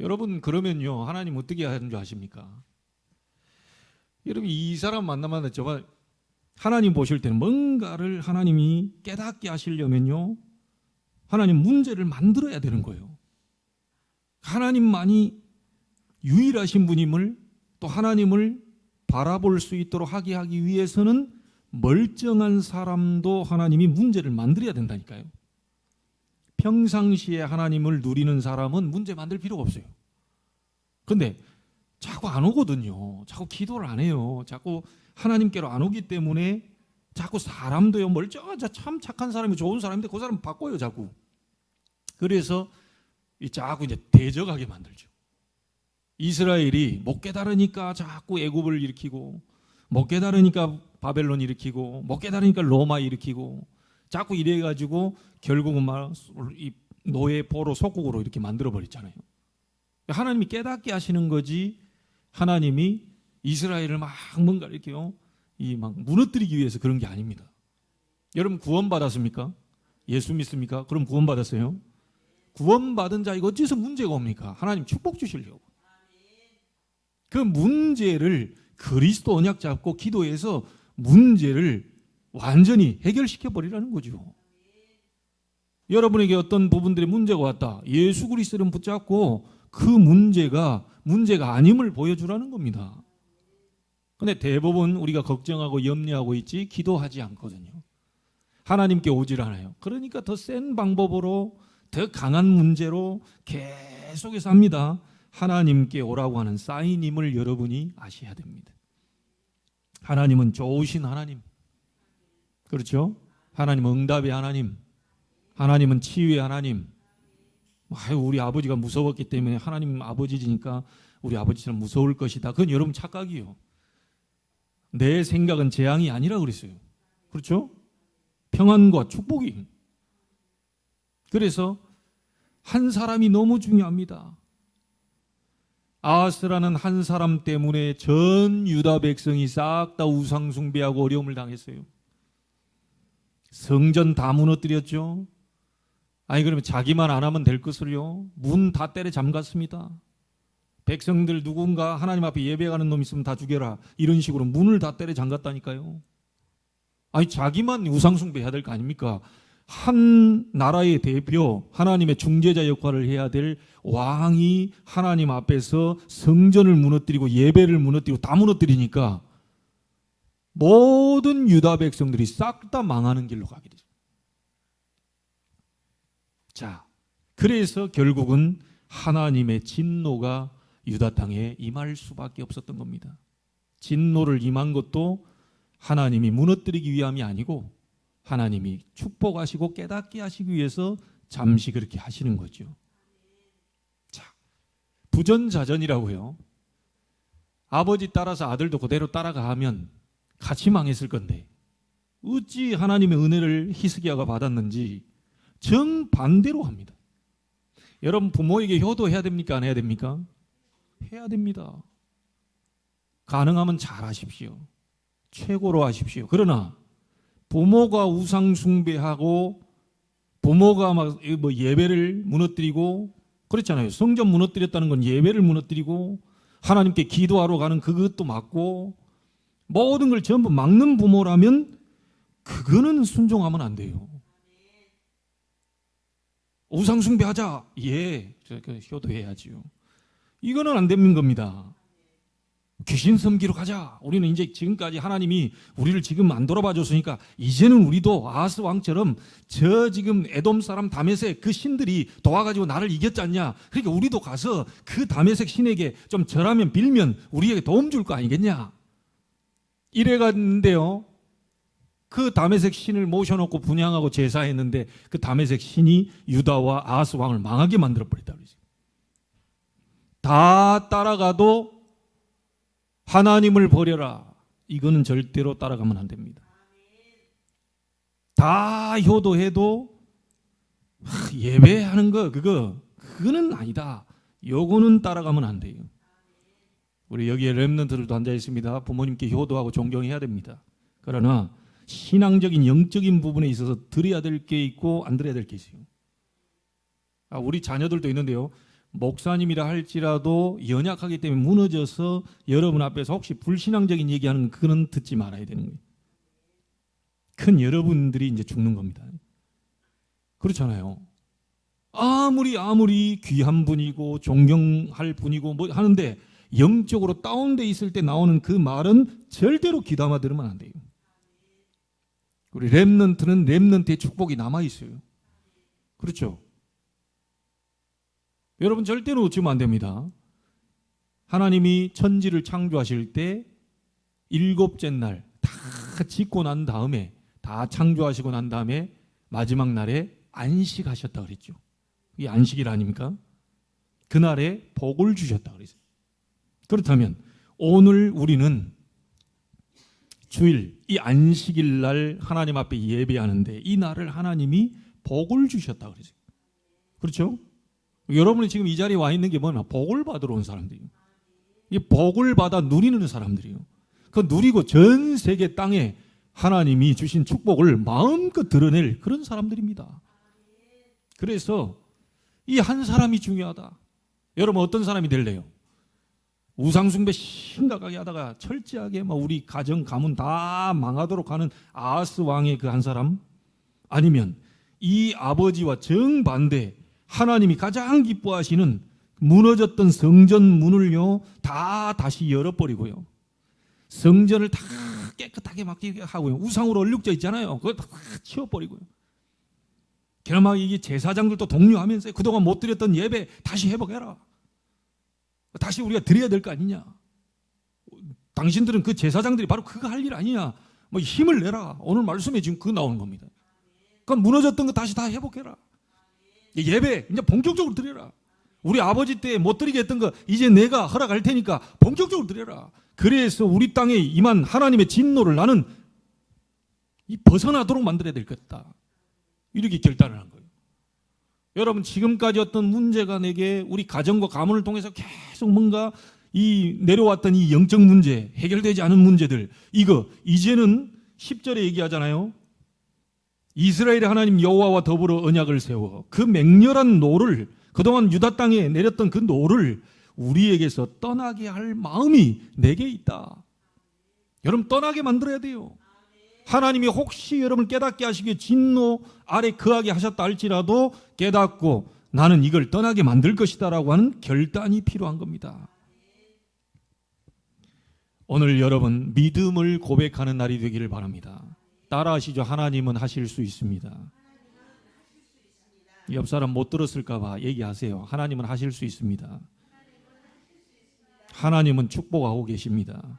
여러분 그러면요 하나님 어떻게 하는 줄 아십니까? 여러분 이 사람 만나면 정말 하나님 보실 때는 뭔가를 하나님이 깨닫게 하시려면요 하나님 문제를 만들어야 되는 거예요. 하나님만이 유일하신 분임을 또 하나님을 바라볼 수 있도록 하게 하기 위해서는 멀쩡한 사람도 하나님이 문제를 만들어야 된다니까요. 평상시에 하나님을 누리는 사람은 문제 만들 필요가 없어요. 그런데 자꾸 안 오거든요. 자꾸 기도를 안 해요. 자꾸 하나님께로 안 오기 때문에 자꾸 사람도요 멀쩡한 참 착한 사람이 좋은 사람인데 그 사람 바꿔요 자꾸. 그래서 자꾸 이제 대적하게 만들죠. 이스라엘이 못 깨달으니까 자꾸 애굽을 일으키고 못 깨달으니까 바벨론 일으키고 못 깨달으니까 로마 일으키고 자꾸 이래가지고 결국은 막 노예 포로 속국으로 이렇게 만들어 버렸잖아요. 하나님이 깨닫게 하시는 거지 하나님이 이스라엘을 막 뭔가 이렇게요 막 무너뜨리기 위해서 그런 게 아닙니다. 여러분 구원받았습니까? 예수 믿습니까? 그럼 구원받았어요? 구원받은 자 이거 어째서 문제가 옵니까? 하나님 축복 주시려고. 그 문제를 그리스도 언약 잡고 기도해서 문제를 완전히 해결시켜 버리라는 거죠. 여러분에게 어떤 부분들의 문제가 왔다. 예수 그리스도를 붙잡고 그 문제가 아님을 보여주라는 겁니다. 근데 대부분 우리가 걱정하고 염려하고 있지 기도하지 않거든요. 하나님께 오질 않아요. 그러니까 더 센 방법으로 더 강한 문제로 계속해서 합니다. 하나님께 오라고 하는 사인임을 여러분이 아셔야 됩니다. 하나님은 좋으신 하나님. 그렇죠? 하나님은 응답의 하나님. 하나님은 치유의 하나님. 우리 아버지가 무서웠기 때문에 하나님 아버지니까 우리 아버지처럼 무서울 것이다. 그건 여러분 착각이요. 내 생각은 재앙이 아니라 그랬어요. 그렇죠? 평안과 축복이. 그래서 한 사람이 너무 중요합니다. 아하스라는 한 사람 때문에 전 유다 백성이 싹 다 우상 숭배하고 어려움을 당했어요. 성전 다 무너뜨렸죠. 아니 그러면 자기만 안 하면 될 것을요. 문 다 때려 잠갔습니다. 백성들 누군가 하나님 앞에 예배하는 놈 있으면 다 죽여라. 이런 식으로 문을 다 때려 잠갔다니까요. 아니 자기만 우상 숭배해야 될 거 아닙니까? 한 나라의 대표, 하나님의 중재자 역할을 해야 될 왕이 하나님 앞에서 성전을 무너뜨리고 예배를 무너뜨리고 다 무너뜨리니까 모든 유다 백성들이 싹 다 망하는 길로 가게 되죠. 자, 그래서 결국은 하나님의 진노가 유다 땅에 임할 수밖에 없었던 겁니다. 진노를 임한 것도 하나님이 무너뜨리기 위함이 아니고 하나님이 축복하시고 깨닫게 하시기 위해서 잠시 그렇게 하시는 거죠. 자, 부전자전이라고요. 아버지 따라서 아들도 그대로 따라가 하면 같이 망했을 건데 어찌 하나님의 은혜를 히스기야가 받았는지 정반대로 합니다. 여러분 부모에게 효도해야 됩니까? 안 해야 됩니까? 해야 됩니다. 가능하면 잘 하십시오. 최고로 하십시오. 그러나 부모가 우상 숭배하고 부모가 막 뭐 예배를 무너뜨리고 그렇잖아요. 성전 무너뜨렸다는 건 예배를 무너뜨리고 하나님께 기도하러 가는 그것도 맞고 모든 걸 전부 막는 부모라면 그거는 순종하면 안 돼요. 우상 숭배하자. 예, 효도해야지요. 이거는 안 되는 겁니다. 귀신 섬기러 가자. 우리는 이제 지금까지 하나님이 우리를 지금 안 돌아봐 줬으니까 이제는 우리도 아하스 왕처럼 저 지금 에돔 사람 다메섹 그 신들이 도와가지고 나를 이겼지 않냐. 그러니까 우리도 가서 그 다메섹 신에게 좀 절하면 빌면 우리에게 도움 줄 거 아니겠냐. 이래갔는데요. 그 다메섹 신을 모셔놓고 분향하고 제사했는데 그 다메섹 신이 유다와 아하스 왕을 망하게 만들어버렸다. 다 따라가도 하나님을 버려라. 이거는 절대로 따라가면 안 됩니다. 다 효도해도 예배하는 거 그거는 아니다. 요거는 따라가면 안 돼요. 우리 여기에 렘넌트들도 앉아 있습니다. 부모님께 효도하고 존경해야 됩니다. 그러나 신앙적인 영적인 부분에 있어서 드려야 될 게 있고 안 드려야 될 게 있어요. 우리 자녀들도 있는데요. 목사님이라 할지라도 연약하기 때문에 무너져서 여러분 앞에서 혹시 불신앙적인 얘기하는 그는 듣지 말아야 되는 거예요. 큰 여러분들이 이제 죽는 겁니다. 그렇잖아요. 아무리 귀한 분이고 존경할 분이고 뭐 하는데 영적으로 다운돼 있을 때 나오는 그 말은 절대로 귀담아 들으면 안 돼요. 우리 렘넌트는 렘넌트의 축복이 남아 있어요. 그렇죠? 여러분 절대로 놓치면 안 됩니다. 하나님이 천지를 창조하실 때 일곱째 날 다 짓고 난 다음에 다 창조하시고 난 다음에 마지막 날에 안식하셨다 그랬죠. 이게 안식일 아닙니까? 그날에 복을 주셨다 그랬어요. 그렇다면 오늘 우리는 주일 이 안식일 날 하나님 앞에 예배하는데 이 날을 하나님이 복을 주셨다 그랬어요. 그렇죠? 여러분이 지금 이 자리에 와 있는 게 뭐냐? 복을 받으러 온 사람들이에요. 이 복을 받아 누리는 사람들이에요. 그 누리고 전 세계 땅에 하나님이 주신 축복을 마음껏 드러낼 그런 사람들입니다. 그래서 이 한 사람이 중요하다. 여러분 어떤 사람이 될래요? 우상숭배 심각하게 하다가 철저하게 막 우리 가정 가문 다 망하도록 하는 아하스 왕의 그 한 사람? 아니면 이 아버지와 정반대 하나님이 가장 기뻐하시는 무너졌던 성전 문을요 다 다시 열어버리고요 성전을 다 깨끗하게 막 하고요 우상으로 얼룩져 있잖아요 그걸 다 치워버리고요 그나마 이게 제사장들도 독려하면서 그동안 못 드렸던 예배 다시 회복해라 다시 우리가 드려야 될 거 아니냐 당신들은 그 제사장들이 바로 그거 할 일 아니냐 뭐 힘을 내라 오늘 말씀에 지금 그거 나오는 겁니다 그러니까 무너졌던 거 다시 다 회복해라 예배 이제 본격적으로 드려라 우리 아버지 때 못 드리게 했던 거 이제 내가 허락할 테니까 본격적으로 드려라 그래서 우리 땅에 임한 하나님의 진노를 나는 벗어나도록 만들어야 될 것이다 이렇게 결단을 한 거예요. 여러분 지금까지 어떤 문제가 내게 우리 가정과 가문을 통해서 계속 뭔가 이 내려왔던 이 영적 문제 해결되지 않은 문제들 이거 이제는 10절에 얘기하잖아요. 이스라엘의 하나님 여호와와 더불어 언약을 세워 그 맹렬한 노를 그동안 유다 땅에 내렸던 그 노를 우리에게서 떠나게 할 마음이 내게 있다. 여러분 떠나게 만들어야 돼요. 하나님이 혹시 여러분을 깨닫게 하시기에 진노 아래 거하게 하셨다 할지라도 깨닫고 나는 이걸 떠나게 만들 것이다 라고 하는 결단이 필요한 겁니다. 오늘 여러분 믿음을 고백하는 날이 되기를 바랍니다. 따라하시죠. 하나님은 하실 수 있습니다. 옆 사람 못 들었을까 봐 얘기하세요. 하나님은 하실 수 있습니다. 하나님은 축복하고 계십니다.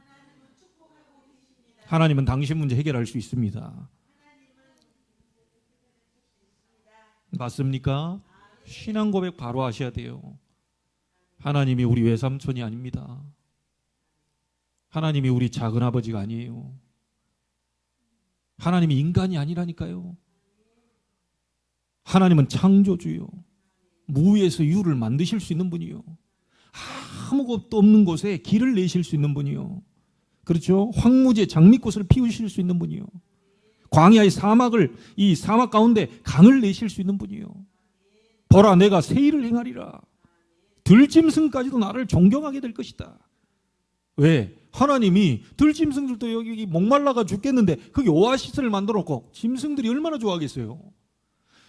하나님은 당신 문제 해결할 수 있습니다. 맞습니까? 신앙 고백 바로 하셔야 돼요. 하나님이 우리 외삼촌이 아닙니다. 하나님이 우리 작은아버지가 아니에요. 하나님이 인간이 아니라니까요. 하나님은 창조주요. 무에서 유를 만드실 수 있는 분이요. 아무것도 없는 곳에 길을 내실 수 있는 분이요. 그렇죠? 황무지에 장미꽃을 피우실 수 있는 분이요. 광야의 사막을 이 사막 가운데 강을 내실 수 있는 분이요. 보라 내가 새 일을 행하리라. 들짐승까지도 나를 존경하게 될 것이다. 왜? 하나님이 들짐승들도 여기 목말라가 죽겠는데 거기 오아시스를 만들어 놓고 짐승들이 얼마나 좋아하겠어요.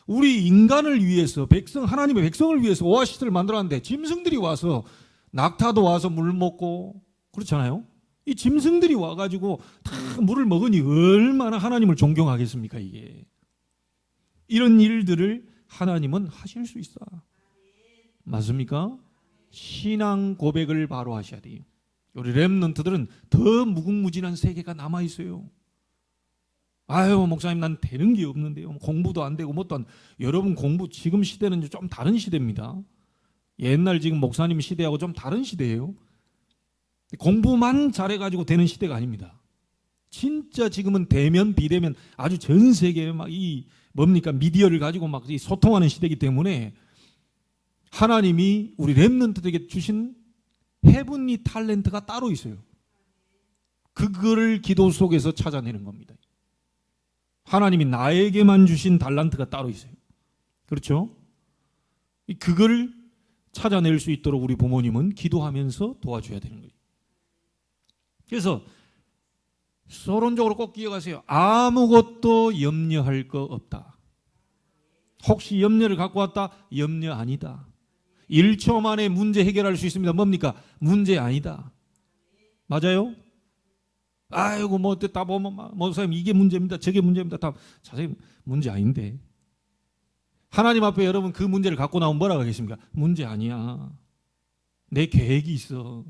우리 인간을 위해서 하나님의 백성을 위해서 오아시스를 만들었는데 짐승들이 와서 낙타도 와서 물 먹고 그렇잖아요. 이 짐승들이 와가지고 다 물을 먹으니 얼마나 하나님을 존경하겠습니까 이게. 이런 일들을 하나님은 하실 수 있어. 맞습니까? 신앙 고백을 바로 하셔야 돼요. 우리 렘넌트들은 더 무궁무진한 세계가 남아있어요. 아유 목사님 난 되는 게 없는데요. 공부도 안 되고 뭣도 안. 여러분 공부 지금 시대는 좀 다른 시대입니다. 옛날 지금 목사님 시대하고 좀 다른 시대예요. 공부만 잘해가지고 되는 시대가 아닙니다. 진짜 지금은 대면 비대면 아주 전 세계에 막 이 뭡니까 미디어를 가지고 막 소통하는 시대이기 때문에 하나님이 우리 렘넌트들에게 주신 헤븐리 탤런트가 따로 있어요. 그거를 기도 속에서 찾아내는 겁니다. 하나님이 나에게만 주신 달란트가 따로 있어요. 그렇죠? 그걸 찾아낼 수 있도록 우리 부모님은 기도하면서 도와줘야 되는 거예요. 그래서 서론적으로 꼭 기억하세요. 아무것도 염려할 거 없다. 혹시 염려를 갖고 왔다? 염려 아니다. 1초 만에 문제 해결할 수 있습니다. 뭡니까? 문제 아니다. 맞아요? 아이고 뭐 다 보면 선생님 이게 문제입니다. 저게 문제입니다. 다 선생님 문제 아닌데. 하나님 앞에 여러분 그 문제를 갖고 나오면 뭐라고 하겠습니까? 문제 아니야. 내 계획이 있어.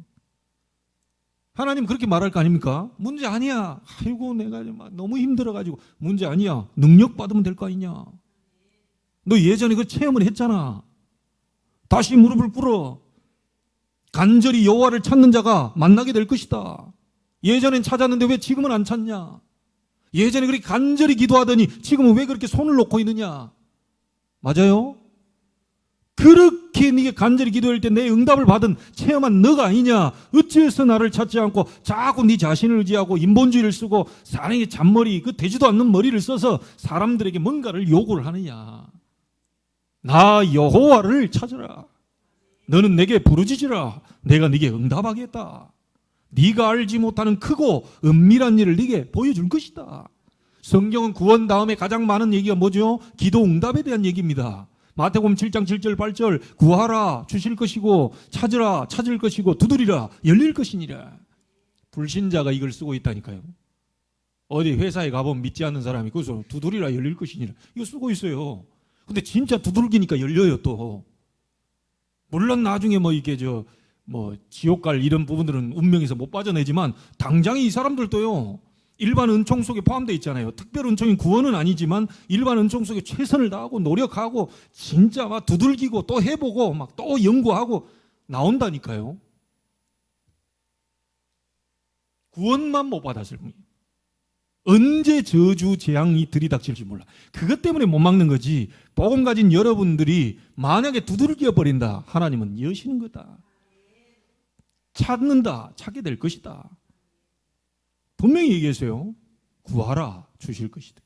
하나님 그렇게 말할 거 아닙니까? 문제 아니야. 아이고 내가 너무 힘들어가지고 문제 아니야. 능력 받으면 될 거 아니냐. 너 예전에 그 체험을 했잖아. 다시 무릎을 꿇어. 간절히 여호와를 찾는 자가 만나게 될 것이다. 예전엔 찾았는데 왜 지금은 안 찾냐? 예전에 그렇게 간절히 기도하더니 지금은 왜 그렇게 손을 놓고 있느냐? 맞아요? 그렇게 네가 간절히 기도할 때 내 응답을 받은 체험한 너가 아니냐? 어찌해서 나를 찾지 않고 자꾸 네 자신을 의지하고 인본주의를 쓰고 사람의 잔머리, 그 되지도 않는 머리를 써서 사람들에게 뭔가를 요구를 하느냐? 나 여호와를 찾으라. 너는 내게 부르짖으라. 내가 네게 응답하겠다. 네가 알지 못하는 크고 은밀한 일을 네게 보여줄 것이다. 성경은 구원 다음에 가장 많은 얘기가 뭐죠? 기도 응답에 대한 얘기입니다. 마태복음 7장 7절 8절 구하라 주실 것이고 찾으라 찾을 것이고 두드리라 열릴 것이니라. 불신자가 이걸 쓰고 있다니까요. 어디 회사에 가보면 믿지 않는 사람이 거기서 두드리라 열릴 것이니라 이거 쓰고 있어요. 근데 진짜 두들기니까 열려요 또. 물론 나중에 뭐 이게 지옥 갈 이런 부분들은 운명에서 못 빠져내지만 당장에 이 사람들도요. 일반 은총 속에 포함되어 있잖아요. 특별 은총인 구원은 아니지만 일반 은총 속에 최선을 다하고 노력하고 진짜 막 두들기고 또 해보고 막 또 연구하고 나온다니까요. 구원만 못 받았을 뿐이에요. 언제 저주 재앙이 들이닥칠지 몰라. 그것 때문에 못 막는 거지. 복음 가진 여러분들이 만약에 두들겨 버린다. 하나님은 여시는 거다. 찾는다. 찾게 될 것이다. 분명히 얘기했어요. 구하라 주실 것이다.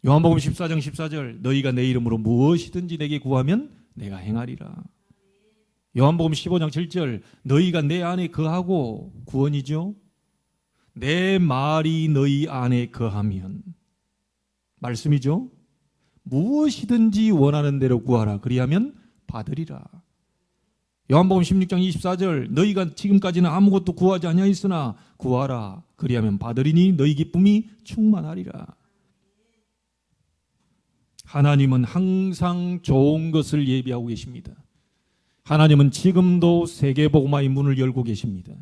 요한복음 14장 14절 너희가 내 이름으로 무엇이든지 내게 구하면 내가 행하리라. 요한복음 15장 7절 너희가 내 안에 거하고 구원이죠. 내 말이 너희 안에 거하면 말씀이죠. 무엇이든지 원하는 대로 구하라. 그리하면 받으리라. 요한복음 16장 24절 너희가 지금까지는 아무것도 구하지 아니하였으나 구하라. 그리하면 받으리니 너희 기쁨이 충만하리라. 하나님은 항상 좋은 것을 예비하고 계십니다. 하나님은 지금도 세계복음화의 문을 열고 계십니다.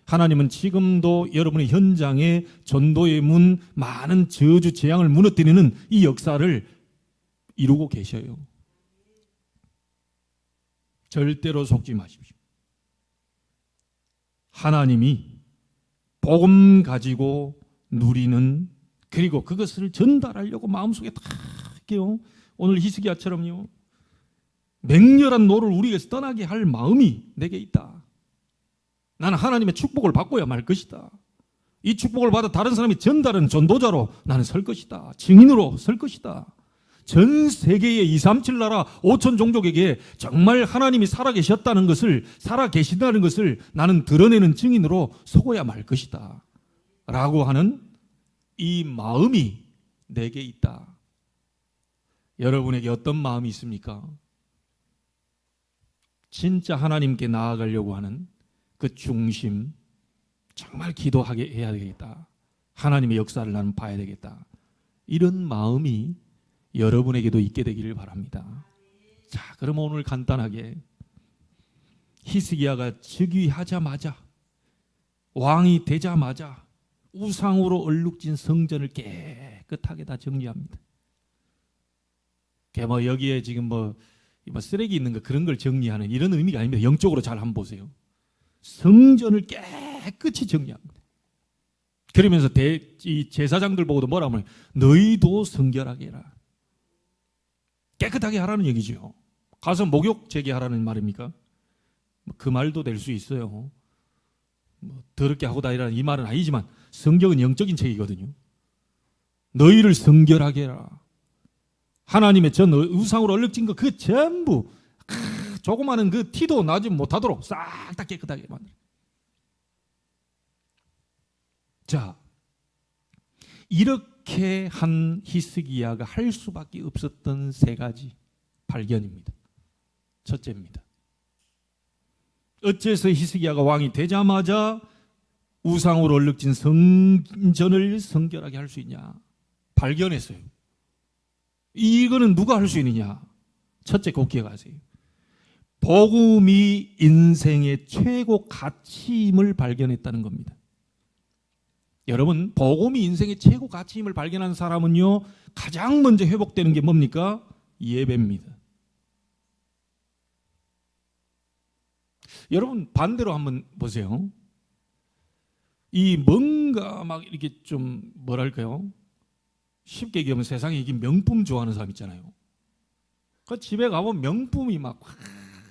하나님은 지금도 여러분의 현장에 전도의 문, 많은 저주 재앙을 무너뜨리는 이 역사를 이루고 계셔요. 절대로 속지 마십시오. 하나님이 복음 가지고 누리는 그리고 그것을 전달하려고 마음속에 다 할게요. 오늘 히스기야처럼요. 맹렬한 노를 우리에게서 떠나게 할 마음이 내게 있다. 나는 하나님의 축복을 받고야 말 것이다. 이 축복을 받아 다른 사람이 전달하는 전도자로 나는 설 것이다. 증인으로 설 것이다. 전 세계의 237 나라 5천 종족에게 정말 하나님이 살아계셨다는 것을 살아계신다는 것을 나는 드러내는 증인으로 서고야 말 것이다 라고 하는 이 마음이 내게 있다. 여러분에게 어떤 마음이 있습니까? 진짜 하나님께 나아가려고 하는 그 중심, 정말 기도하게 해야 되겠다. 하나님의 역사를 나는 봐야 되겠다. 이런 마음이 여러분에게도 있게 되기를 바랍니다. 자, 그럼 오늘 간단하게 히스기야가 즉위하자마자 왕이 되자마자 우상으로 얼룩진 성전을 깨끗하게 다 정리합니다. 여기에 지금 쓰레기 있는 거 그런 걸 정리하는 이런 의미가 아닙니다. 영적으로 잘 한번 보세요. 성전을 깨끗이 정리합니다. 그러면서 이 제사장들 보고도 뭐라 하면 너희도 성결하게 해라. 깨끗하게 하라는 얘기죠. 가서 목욕 재개하라는 말입니까? 그 말도 될 수 있어요. 더럽게 하고 다니라는 이 말은 아니지만 성경은 영적인 책이거든요. 너희를 성결하게 해라. 하나님의 전 우상으로 얼룩진 거 그거 전부 조그마한 그 티도 나지 못하도록 싹 다 깨끗하게 만들어. 자, 이렇게 한 히스기야가 할 수밖에 없었던 세 가지 발견입니다. 첫째입니다. 어째서 히스기야가 왕이 되자마자 우상으로 얼룩진 성전을 성결하게 할 수 있냐? 발견했어요. 이거는 누가 할 수 있느냐? 첫째 꼭 기억하세요. 복음이 인생의 최고 가치임을 발견했다는 겁니다. 여러분, 복음이 인생의 최고 가치임을 발견한 사람은요, 가장 먼저 회복되는 게 뭡니까? 예배입니다. 여러분, 반대로 한번 보세요. 이 뭔가 막 이렇게 좀 뭐랄까요? 쉽게 얘기하면 세상에 이게 명품 좋아하는 사람 있잖아요. 그 집에 가보면 명품이 막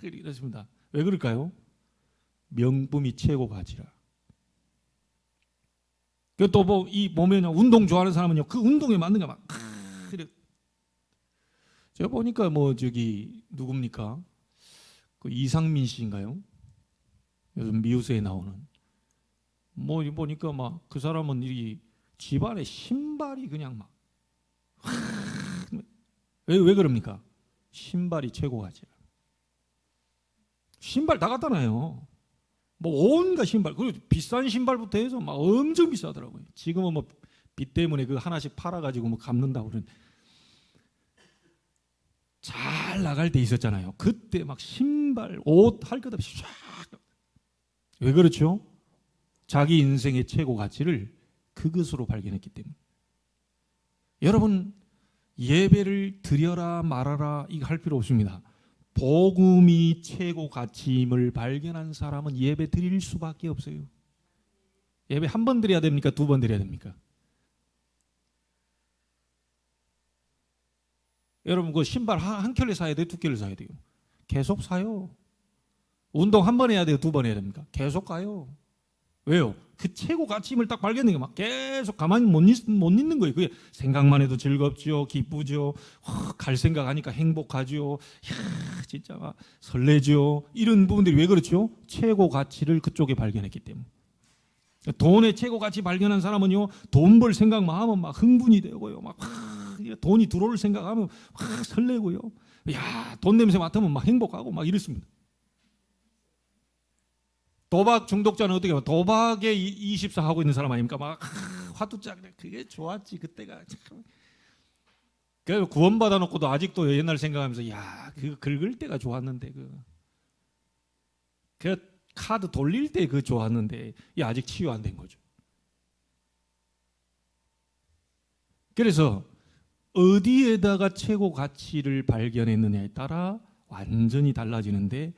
이렇습니다. 왜 그럴까요? 명품이 최고 가치라. 또 뭐 이 보면 운동 좋아하는 사람은요, 그 운동에 맞는 거 막 이래. 제가 보니까 뭐 저기 누굽니까? 그 이상민 씨인가요? 요즘 미우새에 나오는. 뭐 보니까 막 그 사람은 이 집안에 신발이 그냥 막 왜 그럽니까? 신발이 최고 가치라. 신발 다 갖다 놔요. 뭐 온갖 신발, 그리고 비싼 신발부터 해서 막 엄청 비싸더라고요. 지금은 뭐 빚 때문에 그 하나씩 팔아가지고 뭐 갚는다고 그러는. 잘 나갈 때 있었잖아요. 그때 막 신발, 옷 할 것 없이 쫙. 왜 그렇죠? 자기 인생의 최고 가치를 그것으로 발견했기 때문에. 여러분, 예배를 드려라 말아라 이거 할 필요 없습니다. 복음이 최고 가치임을 발견한 사람은 예배 드릴 수밖에 없어요. 예배 한 번 드려야 됩니까? 두 번 드려야 됩니까? 여러분, 그 신발 한 켤레 사야 돼요? 두 켤레 사야 돼요? 계속 사요. 운동 한 번 해야 돼요? 두 번 해야 됩니까? 계속 가요. 왜요? 그 최고 가치임을 딱 발견한 게 막 계속 가만히 못 있는 거예요. 그게 생각만 해도 즐겁죠, 기쁘죠, 갈 생각하니까 행복하죠, 이야, 진짜 막 설레죠. 이런 부분들이 왜 그렇죠? 최고 가치를 그쪽에 발견했기 때문에. 돈의 최고 가치 발견한 사람은요, 돈 벌 생각만 하면 막 흥분이 되고요, 막 돈이 들어올 생각하면 막 설레고요, 야, 돈 냄새 맡으면 막 행복하고 막 이렇습니다. 도박 중독자는 어떻게 하면 도박에 24 하고 있는 사람 아닙니까? 막 화투짝 그게 좋았지 그때가 참. 그 구원받아 놓고도 아직도 옛날 생각하면서 야, 그 긁을 때가 좋았는데 그 카드 돌릴 때 그 좋았는데 아직 치유 안 된 거죠. 그래서 어디에다가 최고 가치를 발견했느냐에 따라 완전히 달라지는데,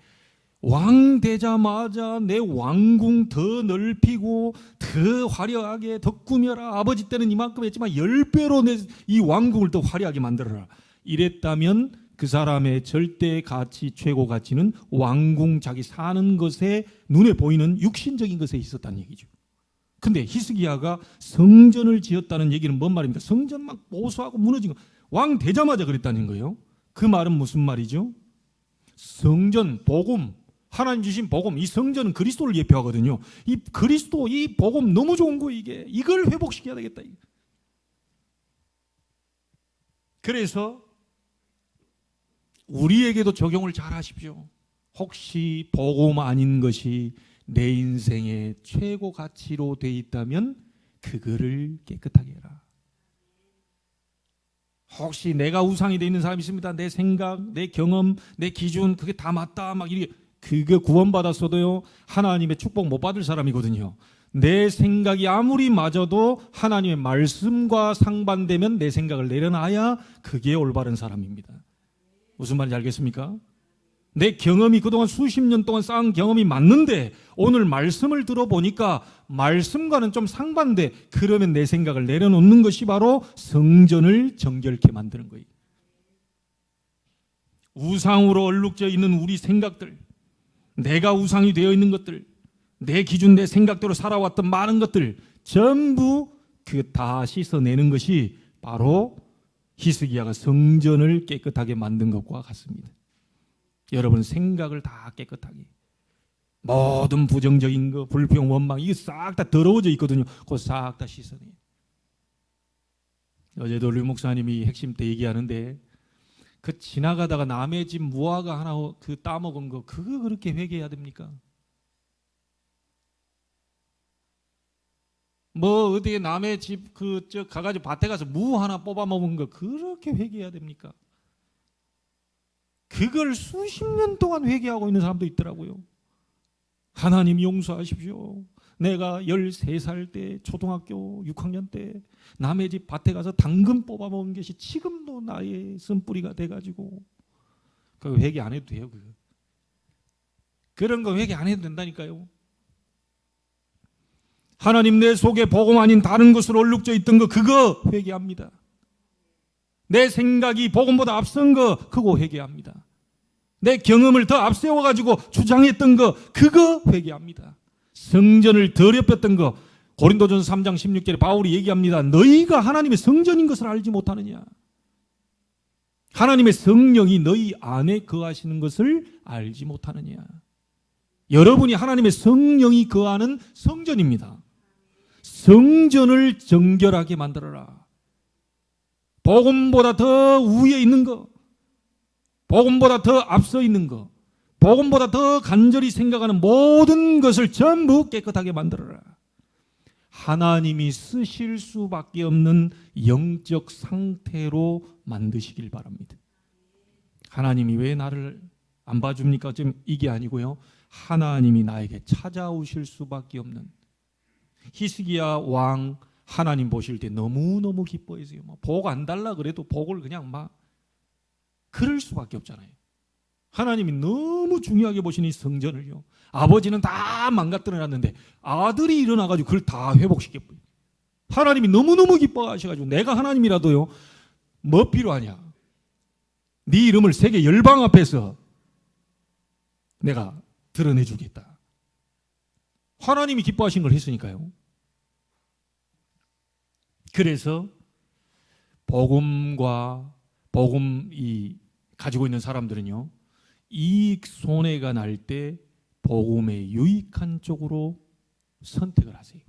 왕 되자마자 내 왕궁 더 넓히고 더 화려하게 더 꾸며라. 아버지 때는 이만큼 했지만 10배로 내 이 왕궁을 더 화려하게 만들어라. 이랬다면 그 사람의 절대 가치, 최고 가치는 왕궁, 자기 사는 것에 눈에 보이는 육신적인 것에 있었다는 얘기죠. 근데 히스기야가 성전을 지었다는 얘기는 뭔 말입니까? 성전 막 보수하고 무너진 거. 왕 되자마자 그랬다는 거예요. 그 말은 무슨 말이죠? 성전, 복음, 하나님 주신 복음, 이 성전은 그리스도를 예표하거든요. 이 그리스도, 이 복음 너무 좋은 거 이게. 이걸 회복시켜야 되겠다. 그래서 우리에게도 적용을 잘 하십시오. 혹시 복음 아닌 것이 내 인생의 최고 가치로 돼 있다면 그거를 깨끗하게 해라. 혹시 내가 우상이 돼 있는 사람이 있습니다. 내 생각, 내 경험, 내 기준 그게 다 맞다 막 이렇게 그게 구원받았어도요 하나님의 축복 못 받을 사람이거든요. 내 생각이 아무리 맞아도 하나님의 말씀과 상반되면 내 생각을 내려놔야 그게 올바른 사람입니다. 무슨 말인지 알겠습니까? 내 경험이 그동안 수십 년 동안 쌓은 경험이 맞는데 오늘 말씀을 들어보니까 말씀과는 좀 상반돼. 그러면 내 생각을 내려놓는 것이 바로 성전을 정결케 만드는 거예요. 우상으로 얼룩져 있는 우리 생각들, 내가 우상이 되어 있는 것들, 내 기준, 내 생각대로 살아왔던 많은 것들 전부 그 다 씻어내는 것이 바로 히스기야가 성전을 깨끗하게 만든 것과 같습니다. 여러분 생각을 다 깨끗하게, 모든 부정적인 거, 불평, 원망 이게 싹 다 더러워져 있거든요. 그거 싹 다 씻어내요. 어제도 류 목사님이 핵심 때 얘기하는데 그 지나가다가 남의 집 무화과 하나 그 따먹은 거 그거 그렇게 회개해야 됩니까? 뭐 어디에 남의 집 그 저 가가지고 밭에 가서 무 하나 뽑아 먹은 거 그렇게 회개해야 됩니까? 그걸 수십 년 동안 회개하고 있는 사람도 있더라고요. 하나님 용서하십시오. 내가 13살 때 초등학교 6학년 때 남의 집 밭에 가서 당근 뽑아 먹은 것이 지금도 나의 쓴뿌리가 돼가지고 그거 회개 안 해도 돼요. 그거. 그런 거 회개 안 해도 된다니까요. 하나님 내 속에 복음 아닌 다른 것으로 얼룩져 있던 거 그거 회개합니다. 내 생각이 복음보다 앞선 거 그거 회개합니다. 내 경험을 더 앞세워가지고 주장했던 거 그거 회개합니다. 성전을 더럽혔던 거 고린도전서 3장 16절에 바울이 얘기합니다. 너희가 하나님의 성전인 것을 알지 못하느냐. 하나님의 성령이 너희 안에 거하시는 것을 알지 못하느냐. 여러분이 하나님의 성령이 거하는 성전입니다. 성전을 정결하게 만들어라. 복음보다 더 위에 있는 거, 복음보다 더 앞서 있는 거, 복음보다 더 간절히 생각하는 모든 것을 전부 깨끗하게 만들어라. 하나님이 쓰실 수밖에 없는 영적 상태로 만드시길 바랍니다. 하나님이 왜 나를 안 봐줍니까? 지금 이게 아니고요. 하나님이 나에게 찾아오실 수밖에 없는. 히스기야 왕 하나님 보실 때 너무너무 기뻐했어요. 복 안 달라 그래도 복을 그냥 막 그럴 수밖에 없잖아요. 하나님이 너무 중요하게 보시는 이 성전을요. 아버지는 다 망가뜨려 놨는데 아들이 일어나가지고 그걸 다 회복시켰어요. 하나님이 너무너무 기뻐하셔가지고 내가 하나님이라도요. 뭐 필요하냐. 네 이름을 세계 열방 앞에서 내가 드러내주겠다. 하나님이 기뻐하신 걸 했으니까요. 그래서 복음과 복음이 가지고 있는 사람들은요. 이익 손해가 날 때 복음에 유익한 쪽으로 선택을 하세요.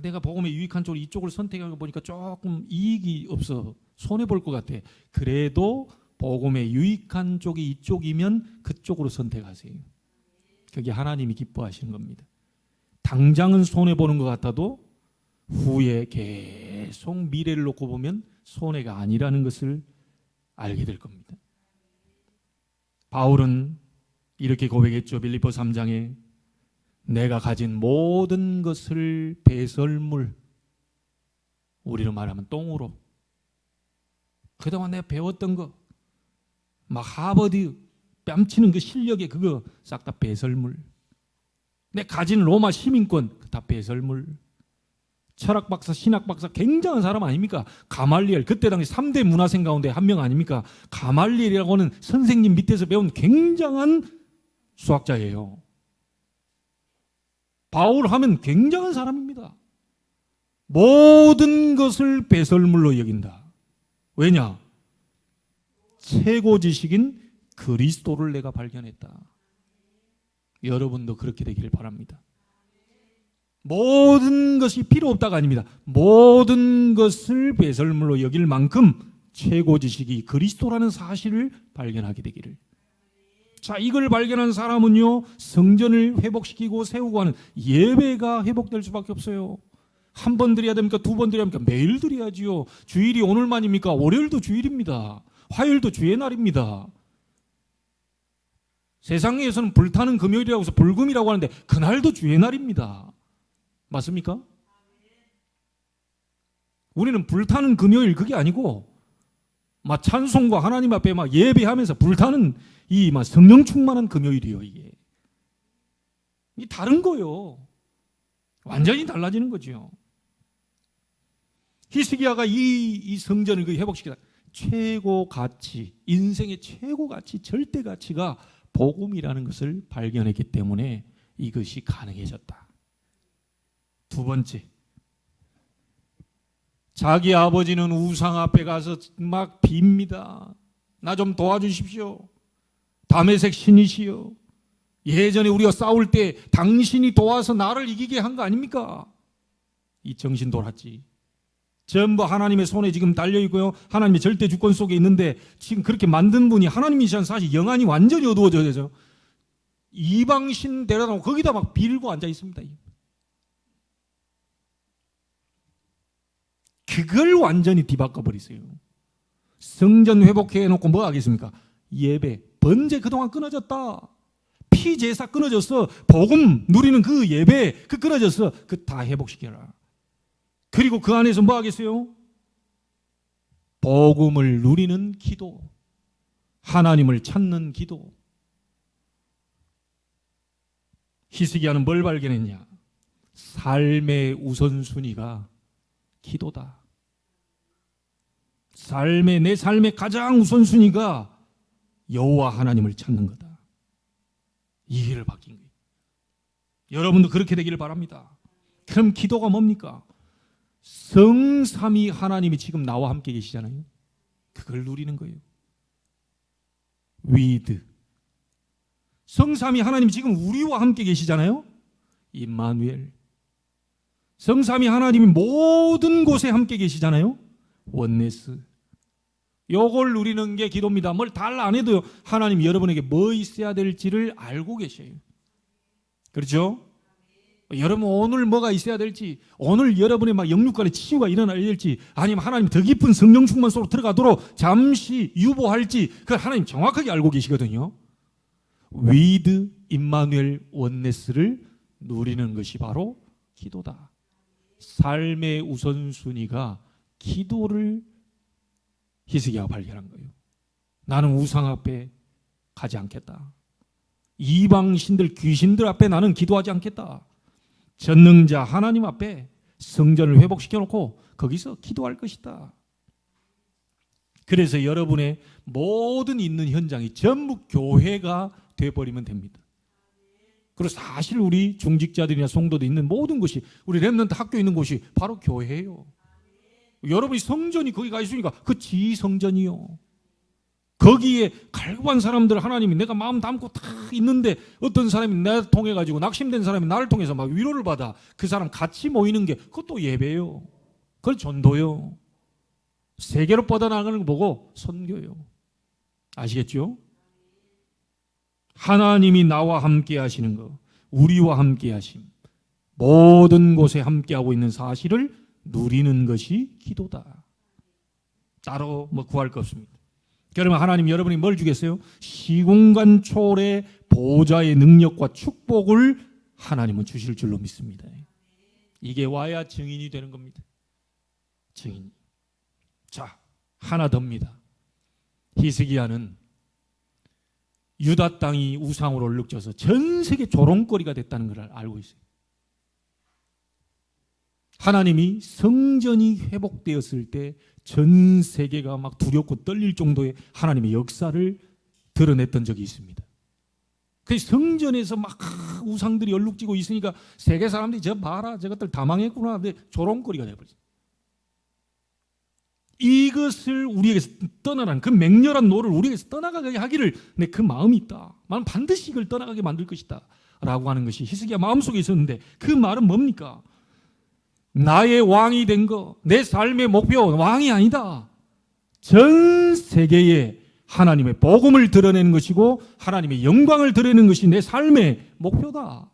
내가 복음에 유익한 쪽으로 이쪽을 선택하고 보니까 조금 이익이 없어. 손해볼 것 같아. 그래도 복음에 유익한 쪽이 이쪽이면 그쪽으로 선택하세요. 그게 하나님이 기뻐하시는 겁니다. 당장은 손해보는 것 같아도 후에 계속 미래를 놓고 보면 손해가 아니라는 것을 알게 될 겁니다. 바울은 이렇게 고백했죠. 빌립보 3장에 내가 가진 모든 것을 배설물, 우리로 말하면 똥으로, 그동안 내가 배웠던 거, 막 하버드 뺨치는 그 실력에 그거 싹 다 배설물, 내가 가진 로마 시민권 다 배설물, 철학 박사, 신학 박사 굉장한 사람 아닙니까? 가말리엘, 그때 당시 3대 문화생 가운데 한 명 아닙니까? 가말리엘이라고 하는 선생님 밑에서 배운 굉장한 수학자예요. 바울 하면 굉장한 사람입니다. 모든 것을 배설물로 여긴다. 왜냐? 최고 지식인 그리스도를 내가 발견했다. 여러분도 그렇게 되기를 바랍니다. 모든 것이 필요 없다가 아닙니다. 모든 것을 배설물로 여길 만큼 최고 지식이 그리스도라는 사실을 발견하게 되기를. 자, 이걸 발견한 사람은요, 성전을 회복시키고 세우고 하는 예배가 회복될 수밖에 없어요. 한 번 드려야 됩니까? 두 번 드려야 됩니까? 매일 드려야지요. 주일이 오늘만입니까? 월요일도 주일입니다. 화요일도 주의 날입니다. 세상에서는 불타는 금요일이라고 해서 불금이라고 하는데 그날도 주의 날입니다. 맞습니까? 우리는 불타는 금요일 그게 아니고 막 찬송과 하나님 앞에 막 예배하면서 불타는 이 막 성령 충만한 금요일이요. 이게 다른 거요. 완전히 달라지는 거죠. 히스기야가 이 성전을 회복시키다. 최고 가치, 인생의 최고 가치, 절대 가치가 복음이라는 것을 발견했기 때문에 이것이 가능해졌다. 두 번째, 자기 아버지는 우상 앞에 가서 막 빕니다. 나 좀 도와주십시오. 다메섹 신이시여, 예전에 우리가 싸울 때 당신이 도와서 나를 이기게 한 거 아닙니까? 이 정신 돌았지. 전부 하나님의 손에 지금 달려있고요, 하나님의 절대 주권 속에 있는데 지금 그렇게 만든 분이 하나님이시란 사실 영안이 완전히 어두워져서 이방신 데려다고 거기다 막 빌고 앉아 있습니다. 그걸 완전히 뒤바꿔 버리세요. 성전 회복해 놓고 뭐 하겠습니까? 예배, 번제 그동안 끊어졌다. 피제사 끊어졌어. 복음 누리는 그 예배 그 끊어졌어. 그 다 회복시켜라. 그리고 그 안에서 뭐 하겠어요? 복음을 누리는 기도, 하나님을 찾는 기도. 히스기야는 뭘 발견했냐? 삶의 우선순위가 기도다. 내 삶의 가장 우선순위가 여호와 하나님을 찾는 거다. 이 길을 바뀐 거예요. 여러분도 그렇게 되기를 바랍니다. 그럼 기도가 뭡니까? 성삼위 하나님이 지금 나와 함께 계시잖아요. 그걸 누리는 거예요. 위드. 성삼위 하나님이 지금 우리와 함께 계시잖아요. 임마누엘. 성삼위 하나님이 모든 곳에 함께 계시잖아요. 원네스. 요걸 누리는 게 기도입니다. 뭘 달라 안 해도요, 하나님이 여러분에게 뭐 있어야 될지를 알고 계셔요. 그렇죠? 여러분 오늘 뭐가 있어야 될지, 오늘 여러분의 막 영육간의 치유가 일어나야 될지, 아니면 하나님 더 깊은 성령 충만 속으로 들어가도록 잠시 유보할지, 그걸 하나님 정확하게 알고 계시거든요. 위드 임마누엘 원네스를 누리는 것이 바로 기도다. 삶의 우선순위가 기도를 히스기야가 발견한 거예요. 나는 우상 앞에 가지 않겠다. 이방신들, 귀신들 앞에 나는 기도하지 않겠다. 전능자 하나님 앞에 성전을 회복시켜놓고 거기서 기도할 것이다. 그래서 여러분의 모든 있는 현장이 전부 교회가 돼버리면 됩니다. 그리고 사실 우리 중직자들이나 성도도 있는 모든 곳이, 우리 렘넌트 학교 있는 곳이 바로 교회예요. 여러분이 성전이 거기 가 있으니까 그 지성전이요. 거기에 갈급한 사람들 하나님이 내가 마음 담고 다 있는데 어떤 사람이 나를 통해 가지고 낙심된 사람이 나를 통해서 막 위로를 받아 그 사람 같이 모이는 게 그것도 예배요. 그걸 전도요. 세계로 뻗어나가는 거 보고 선교요. 아시겠죠? 하나님이 나와 함께 하시는 거, 우리와 함께 하심, 모든 곳에 함께하고 있는 사실을 누리는 것이 기도다. 따로 뭐 구할 거 없습니다. 그러면 하나님 여러분이 뭘 주겠어요? 시공간 초월의 보좌의 능력과 축복을 하나님은 주실 줄로 믿습니다. 이게 와야 증인이 되는 겁니다. 증인. 자, 하나 더입니다. 히스기야는 유다 땅이 우상으로 얼룩져서 전 세계 조롱거리가 됐다는 걸 알고 있어요. 하나님이 성전이 회복되었을 때 전 세계가 막 두렵고 떨릴 정도의 하나님의 역사를 드러냈던 적이 있습니다. 그 성전에서 막 우상들이 얼룩지고 있으니까 세계 사람들이 저 봐라, 저것들 다 망했구나, 근데 조롱거리가 되어버렸어요. 이것을 우리에게서 떠나라는 그 맹렬한 노를 우리에게서 떠나가게 하기를 내 그 마음이 있다. 나는 반드시 이걸 떠나가게 만들 것이다 라고 하는 것이 히스기야 마음속에 있었는데, 그 말은 뭡니까? 나의 왕이 된 거, 내 삶의 목표, 왕이 아니다. 전 세계에 하나님의 복음을 드러내는 것이고 하나님의 영광을 드러내는 것이 내 삶의 목표다.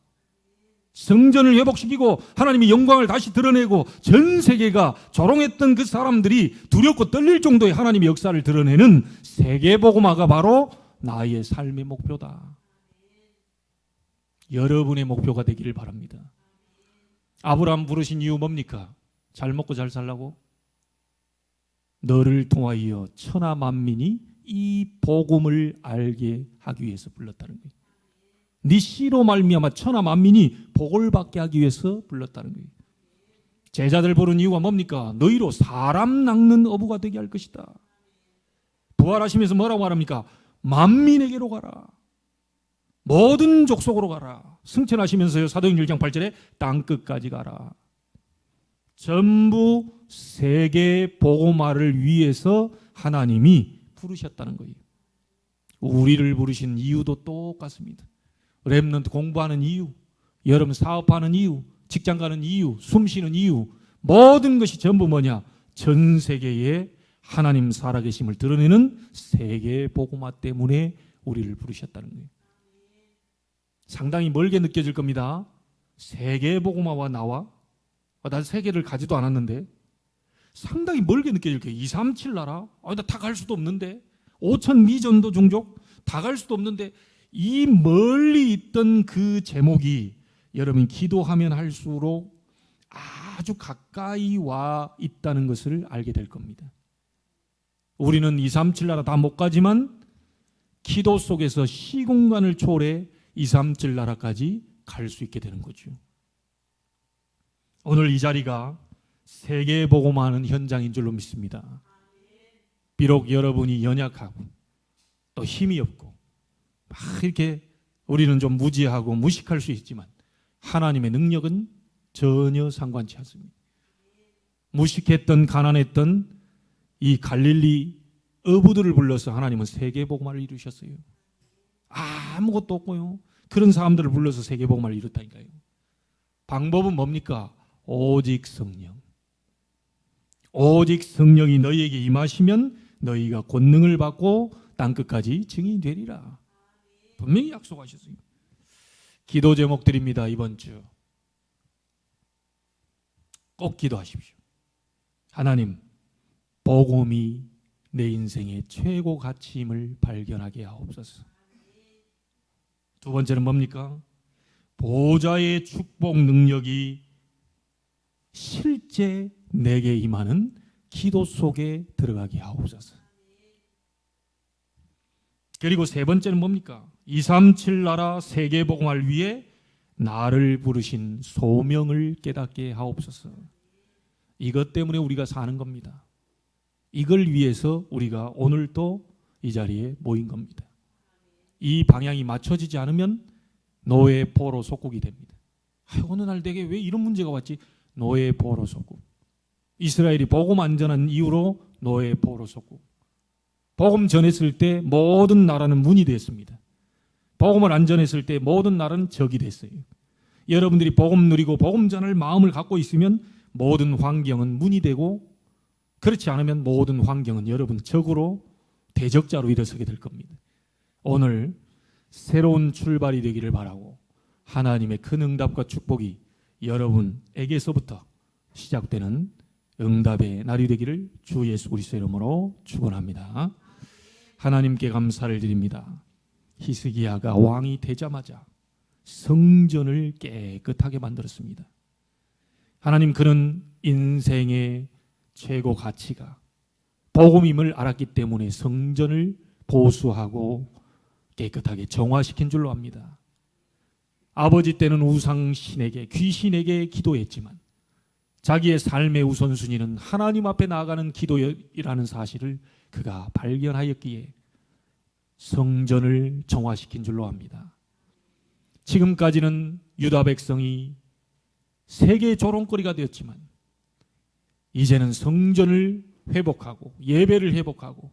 성전을 회복시키고 하나님의 영광을 다시 드러내고 전 세계가 조롱했던 그 사람들이 두렵고 떨릴 정도의 하나님의 역사를 드러내는 세계복음화가 바로 나의 삶의 목표다. 여러분의 목표가 되기를 바랍니다. 아브라함 부르신 이유 뭡니까? 잘 먹고 잘 살라고? 너를 통하여 천하 만민이 이 복음을 알게 하기 위해서 불렀다는 거예요. 네 씨로 말미암아 천하 만민이 복을 받게 하기 위해서 불렀다는 거예요. 제자들 부른 이유가 뭡니까? 너희로 사람 낚는 어부가 되게 할 것이다. 부활하시면서 뭐라고 말합니까? 만민에게로 가라. 모든 족속으로 가라. 승천하시면서요, 사도행전 1장 8절에 땅끝까지 가라. 전부 세계 복음화를 위해서 하나님이 부르셨다는 거예요. 우리를 부르신 이유도 똑같습니다. 렘넌트 공부하는 이유, 여러분 사업하는 이유, 직장 가는 이유, 숨 쉬는 이유, 모든 것이 전부 뭐냐? 전 세계에 하나님 살아계심을 드러내는 세계 복음화 때문에 우리를 부르셨다는 거예요. 상당히 멀게 느껴질 겁니다. 세계 복음화와 나와? 난 세계를 가지도 않았는데 상당히 멀게 느껴질 거예요. 237 나라? 나 다 갈 수도 없는데 5천 미전도 종족? 다 갈 수도 없는데 이 멀리 있던 그 제목이 여러분 기도하면 할수록 아주 가까이 와 있다는 것을 알게 될 겁니다. 우리는 237 나라 다 못 가지만 기도 속에서 시공간을 초월해 237 나라까지 갈 수 있게 되는 거죠. 오늘 이 자리가 세계 복음화하는 현장인 줄로 믿습니다. 비록 여러분이 연약하고 또 힘이 없고 막 이렇게 우리는 좀 무지하고 무식할 수 있지만 하나님의 능력은 전혀 상관치 않습니다. 무식했던 가난했던 이 갈릴리 어부들을 불러서 하나님은 세계 복음화를 이루셨어요. 아무것도 없고요. 그런 사람들을 불러서 세계 복음화를 이뤘다니까요. 방법은 뭡니까? 오직 성령. 오직 성령이 너희에게 임하시면 너희가 권능을 받고 땅끝까지 증인이 되리라. 분명히 약속하셨어요. 기도 제목드립니다. 이번 주 꼭 기도하십시오. 하나님, 복음이 내 인생의 최고 가치임을 발견하게 하옵소서. 두 번째는 뭡니까? 보좌의 축복 능력이 실제 내게 임하는 기도 속에 들어가게 하옵소서. 그리고 세 번째는 뭡니까? 237 나라 세계 복음화를 위해 나를 부르신 소명을 깨닫게 하옵소서. 이것 때문에 우리가 사는 겁니다. 이걸 위해서 우리가 오늘 또 이 자리에 모인 겁니다. 이 방향이 맞춰지지 않으면 노예 포로 속국이 됩니다. 어느 날 내게 왜 이런 문제가 왔지? 노예 포로 속국. 이스라엘이 복음 안전한 이유로 노예 포로 속국. 복음 전했을 때 모든 나라는 문이 됐습니다. 복음을 안 전했을 때 모든 나라는 적이 됐어요. 여러분들이 복음 누리고 복음 전할 마음을 갖고 있으면 모든 환경은 문이 되고, 그렇지 않으면 모든 환경은 여러분 적으로 대적자로 일어서게 될 겁니다. 오늘 새로운 출발이 되기를 바라고 하나님의 큰 응답과 축복이 여러분에게서부터 시작되는 응답의 날이 되기를 주 예수 그리스도의 이름으로 축원합니다. 하나님께 감사를 드립니다. 히스기야가 왕이 되자마자 성전을 깨끗하게 만들었습니다. 하나님, 그는 인생의 최고 가치가 복음임을 알았기 때문에 성전을 보수하고 깨끗하게 정화시킨 줄로 압니다. 아버지 때는 우상신에게, 귀신에게 기도했지만 자기의 삶의 우선순위는 하나님 앞에 나아가는 기도이라는 사실을 그가 발견하였기에 성전을 정화시킨 줄로 압니다. 지금까지는 유다 백성이 세계의 조롱거리가 되었지만 이제는 성전을 회복하고 예배를 회복하고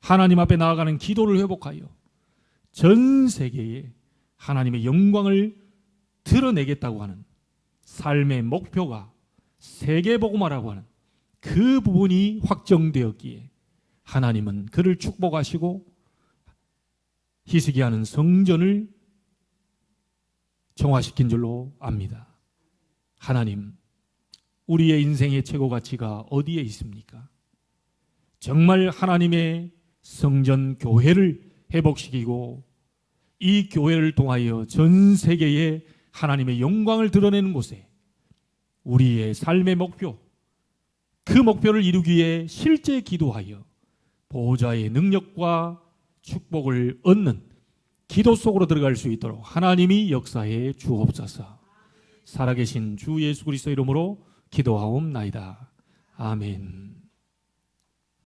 하나님 앞에 나아가는 기도를 회복하여 전 세계에 하나님의 영광을 드러내겠다고 하는 삶의 목표가 세계복음화라고 하는 그 부분이 확정되었기에 하나님은 그를 축복하시고 히스기야는 성전을 정화시킨 줄로 압니다. 하나님, 우리의 인생의 최고 가치가 어디에 있습니까? 정말 하나님의 성전 교회를 회복시키고 이 교회를 통하여 전 세계에 하나님의 영광을 드러내는 곳에 우리의 삶의 목표, 그 목표를 이루기 위해 실제 기도하여 보호자의 능력과 축복을 얻는 기도 속으로 들어갈 수 있도록 하나님이 역사해 주옵소서. 살아계신 주 예수 그리스도 이름으로 기도하옵나이다. 아멘.